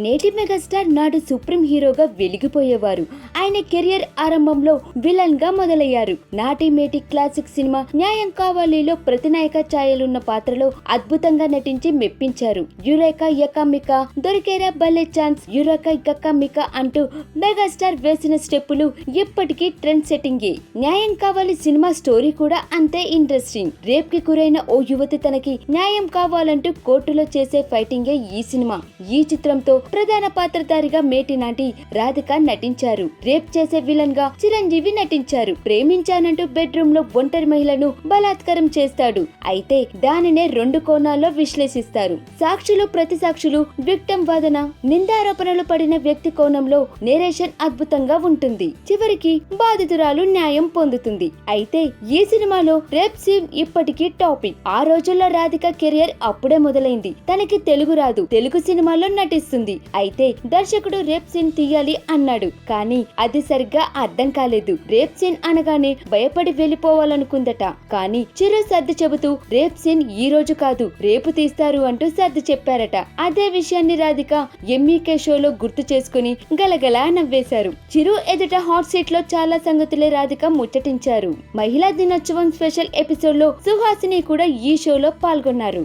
నేటి మెగాస్టార్ నాడు సుప్రీం హీరోగా వెలిగిపోయేవారు. ఆయన కెరియర్ ఆరంభంలో విలన్ గా మొదలయ్యారు. నాటి మేటి క్లాసిక్ సినిమా న్యాయం కావాలిలో ప్రతినాయక ఛాయలున్న పాత్రలో అద్భుతంగా నటించి మెప్పించారు. యురేకా యకామికా, దొరికేరా భలే ఛాన్స్, యురేకా యకామికా అంటూ మెగాస్టార్ వేసిన స్టెప్పులు ఇప్పటికీ ట్రెండ్ సెట్టింగే. న్యాయం కావాలి సినిమా స్టోరీ కూడా అంతే ఇంట్రెస్టింగ్. రేప్ కి గురైన ఓ యువతి తనకి న్యాయం కావాలంటూ కోర్టులో చేసే ఫైటింగే ఈ సినిమా. ఈ చిత్రంతో ప్రధాన పాత్రధారిగా మేటి నాటి రాధిక నటించారు. రేప్ చేసే విలన్ గా చిరంజీవి నటించారు. ప్రేమించానంటూ బెడ్రూమ్ లో ఒంటరి మహిళను బలాత్కారం చేస్తాడు. అయితే దానినే రెండు కోణాల్లో విశ్లేషిస్తారు. సాక్షులు, ప్రతి సాక్షులు, విక్టిమ్ వాదన, నిందారోపణలు పడిన వ్యక్తి కోణంలో నేరేషన్ అద్భుతంగా ఉంటుంది. చివరికి బాధితురాలు న్యాయం పొందుతుంది. అయితే ఈ సినిమాలో రేప్ సీన్ ఇప్పటికీ టాపిక్. ఆ రోజుల్లో రాధిక కెరియర్ అప్పుడే మొదలైంది. తనకి తెలుగు రాదు, తెలుగు సినిమాలో నటిస్తుంది. అయితే దర్శకుడు రేప్ సీన్ తీయాలి అన్నాడు. కానీ అది సరిగ్గా అర్థం కాలేదు. రేప్ సీన్ అనగానే భయపడి వెళ్ళిపోవాలనుకుందట. కానీ చిరు సర్ది చెబుతూ రేప్ సీన్ ఈ రోజు కాదు, రేపు తీస్తారు అంటూ సర్ది చెప్పారట. అదే విషయాన్ని రాధిక ఎంఈకే షోలో గుర్తు చేసుకుని గలగలా నవ్వేశారు. చిరు ఎదుట హాట్ సీట్ లో చాలా సంగతులే రాధిక ముచ్చటించారు. మహిళా దినోత్సవం స్పెషల్ ఎపిసోడ్ లో సుహాసిని కూడా ఈ షోలో పాల్గొన్నారు.